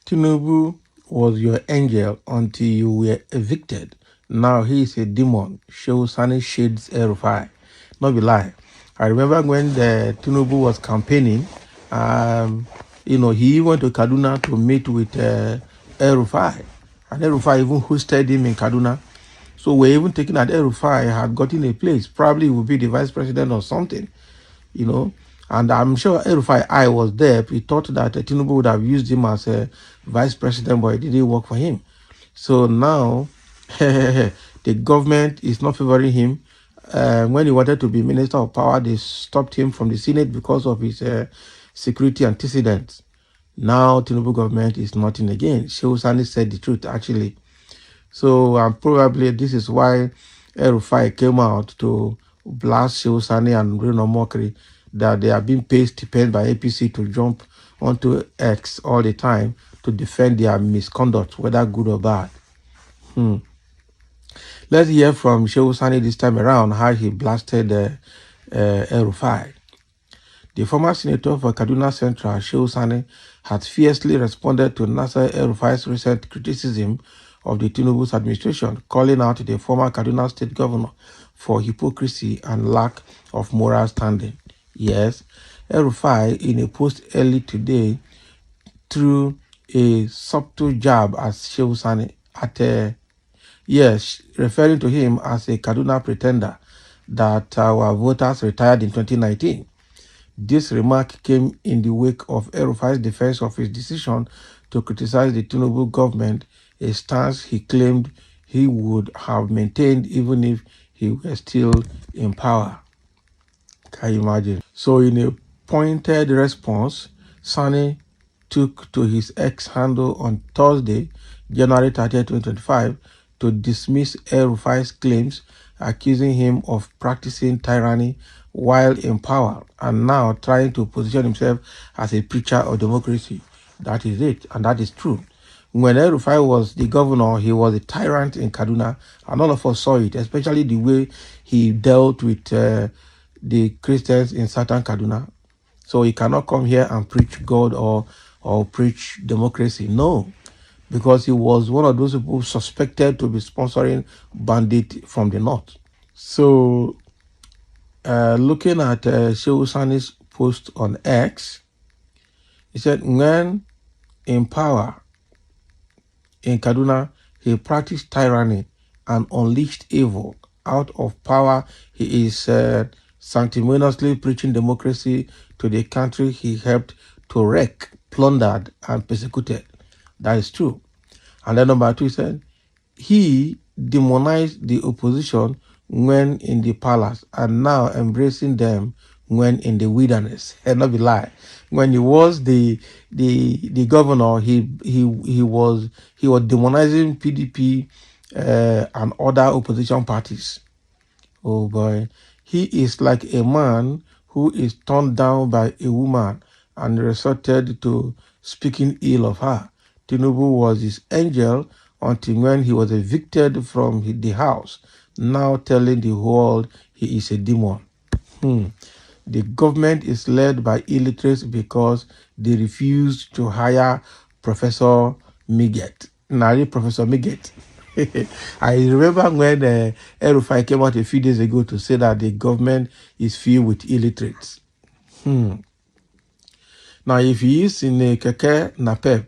Tinubu was your angel until you were evicted. Now he is a demon. Shehu Sani shades Rufai. Not be lie. I remember when the Tinubu was campaigning, he went to Kaduna to meet with Rufai. And Rufai even hosted him in Kaduna. So we're even thinking that Rufai had gotten a place. Probably he would be the vice president or something, you know. And I'm sure Rufai I was there. He thought that Tinubu would have used him as a vice president, but it didn't work for him. So now the government is not favoring him. When he wanted to be minister of power, they stopped him from the Senate because of his security antecedents. Now Tinubu government is nothing again. Shehu Sani said the truth, actually. So probably this is why Rufai came out to blast Shehu Sani and Bruno Mokri that they are being paid stipend by APC to jump onto X all the time to defend their misconduct, whether good or bad. Let's hear from Shehu Sani this time around how he blasted Rufai. The former senator for Kaduna Central, Shehu Sani, had fiercely responded to Nasser El-Rufai's recent criticism of the Tinubu's administration, calling out the former Kaduna state governor for hypocrisy and lack of moral standing. Yes, El-Rufai, in a post early today, threw a subtle jab at Shehu Sani referring to him as a Kaduna pretender that our voters retired in 2019. This remark came in the wake of El-Rufai's defense of his decision to criticize the Tinubu government, a stance he claimed he would have maintained even if he were still in power. Can you imagine? So in a pointed response, Sani took to his X handle on Thursday, January 30, 2025, to dismiss El-Rufai's claims, accusing him of practicing tyranny while in power and now trying to position himself as a preacher of democracy. That is it, and that is true. When El-Rufai was the governor, he was a tyrant in Kaduna, and all of us saw it, especially the way he dealt with the Christians in Southern Kaduna. So he cannot come here and preach God or preach democracy. No, because he was one of those people suspected to be sponsoring bandits from the north. So looking at Shehu Sani's post on X, he said, when in power in Kaduna, he practiced tyranny and unleashed evil. Out of power, he is sanctimoniously preaching democracy to the country he helped to wreck, plundered, and persecuted. That is true. And then number 2 said, he demonized the opposition when in the palace and now embracing them when in the wilderness. And not be lie. When he was the governor, he was demonizing PDP and other opposition parties. Oh boy, he is like a man who is turned down by a woman and resorted to speaking ill of her. Tinubu was his angel until when he was evicted from the house, now telling the world he is a demon. The government is led by illiterates because they refused to hire Professor Miget. Professor Miget. I remember when El-Rufai came out a few days ago to say that the government is filled with illiterates. Now, if he is in a keke napep,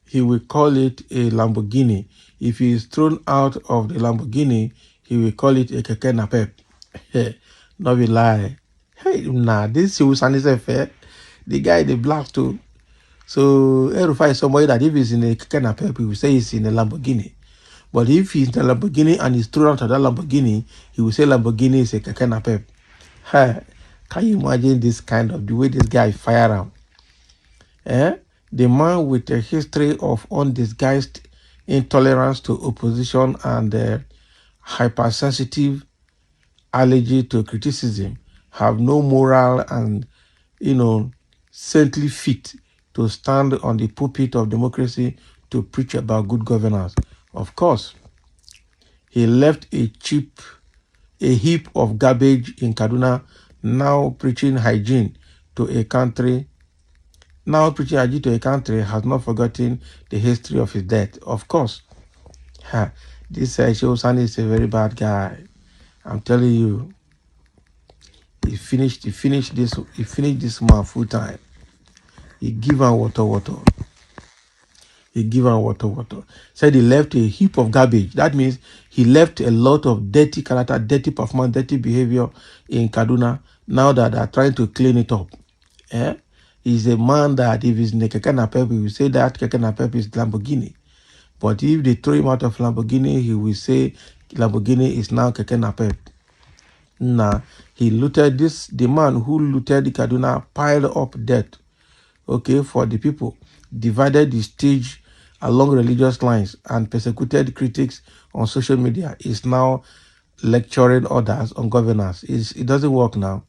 he will call it a Lamborghini. If he is thrown out of the Lamborghini, he will call it a keke napep. Not be lie. Hey, this Shehu Sani is fair. The guy, the black too. So El-Rufai is somebody that if he's in a keke napep, he will say he's in a Lamborghini. But if he's in a Lamborghini and he's thrown out of that Lamborghini, he will say Lamborghini is a keke napep. Hey, can you imagine this kind of the way this guy fire him? The man with a history of undisguised intolerance to opposition and hypersensitive allergy to criticism have no moral and, saintly fit to stand on the pulpit of democracy to preach about good governance. Of course, he left a heap of garbage in Kaduna, now preaching hygiene to a country now preaching Aji to a country, has not forgotten the history of his death. Of course, this Shehu Sani is a very bad guy. I'm telling you, he finished this man full time. He give him water. He give him water. Said he left a heap of garbage. That means he left a lot of dirty character, dirty performance, dirty behavior in Kaduna. Now that they're trying to clean it up. He's a man that if he's in the Keke Napep, he will say that Keke Napep is Lamborghini. But if they throw him out of Lamborghini, he will say Lamborghini is now Keke Napep. Nah, he looted the man who looted the Kaduna piled up debt, okay, for the people, divided the stage along religious lines and persecuted critics on social media, is now lecturing others on governance. It doesn't work now.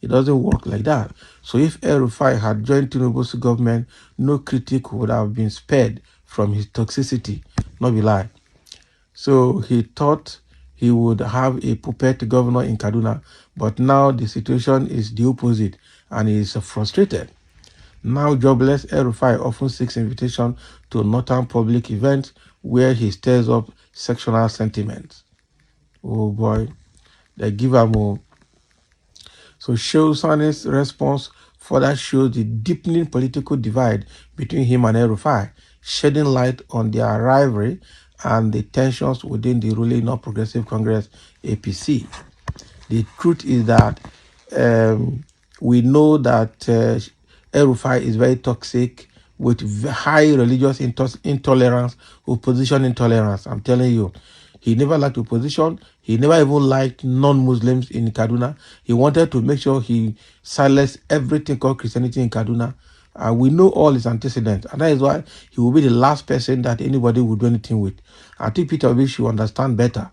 It doesn't work like that. So if Rufai had joined Tinubu's government, no critic would have been spared from his toxicity. Not be lie. So he thought he would have a puppet governor in Kaduna, but now the situation is the opposite and he is frustrated. Now jobless, Rufai often seeks invitation to northern public events where he stirs up sectional sentiments. Oh boy, they give him more. So Shehu Sani's response further shows the deepening political divide between him and Rufai, shedding light on their rivalry and the tensions within the ruling All Progressive Congress APC. The truth is that we know that Rufai is very toxic with high religious intolerance, opposition intolerance. I'm telling you. He never liked opposition. He never even liked non-Muslims in Kaduna. He wanted to make sure he silenced everything called Christianity in Kaduna. We know all his antecedents. And that is why he will be the last person that anybody would do anything with. I think Peter Obi should understand better.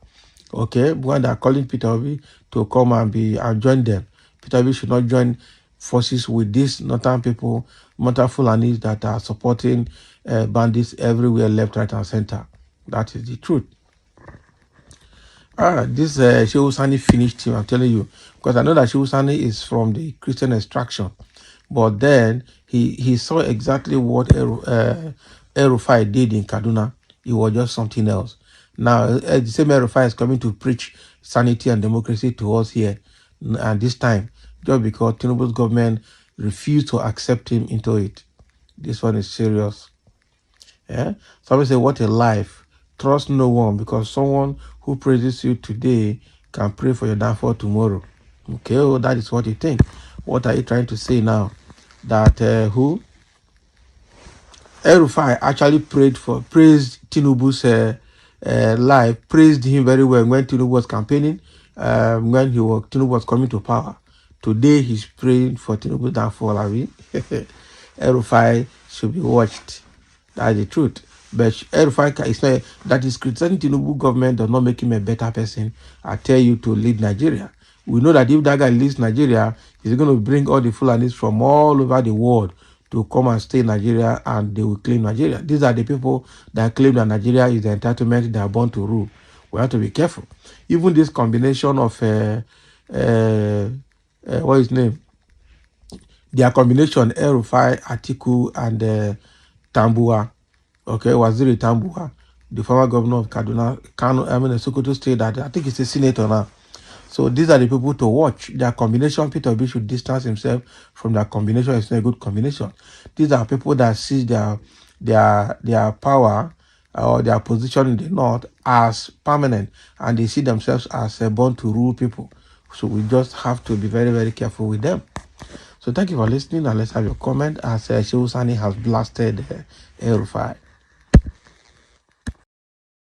Okay? When they are calling Peter Obi to come and join them, Peter Obi should not join forces with these northern people, northern Fulanis that are supporting bandits everywhere, left, right, and center. That is the truth. This Shehu Sani finished him, I'm telling you. Because I know that Shehu Sani is from the Christian extraction. But then he saw exactly what Rufai did in Kaduna. It was just something else. Now, the same Rufai is coming to preach sanity and democracy to us here. And this time, just because Tinubu's government refused to accept him into it. This one is serious. Yeah? Somebody say, what a life. Trust no one, because someone who praises you today can pray for your downfall tomorrow. Okay, well, that is what you think. What are you trying to say now? That who? Rufai actually praised Tinubu's life, praised him very well when Tinubu was campaigning, when Tinubu was coming to power. Today he's praying for Tinubu's downfall. I mean, Rufai should be watched. That's the truth. But Rufai is not, that is criticizing Tinubu government does not make him a better person. I tell you to lead Nigeria. We know that if that guy leads Nigeria, he's going to bring all the Fulanis from all over the world to come and stay in Nigeria, and they will claim Nigeria. These are the people that claim that Nigeria is the entitlement they are born to rule. We have to be careful. Even this combination of what is his name? Their combination, Rufai, Atiku, and Tambua. Okay, Waziri Tambua, the former governor of Kaduna, Sokoto State, that I think he's a senator now. So these are the people to watch. Their combination, Peter Obi should distance himself from their combination. It's not a good combination. These are people that see their power or their position in the north as permanent, and they see themselves as born to rule people. So we just have to be very, very careful with them. So thank you for listening, and let's have your comment as Shehu Sani has blasted Rufai.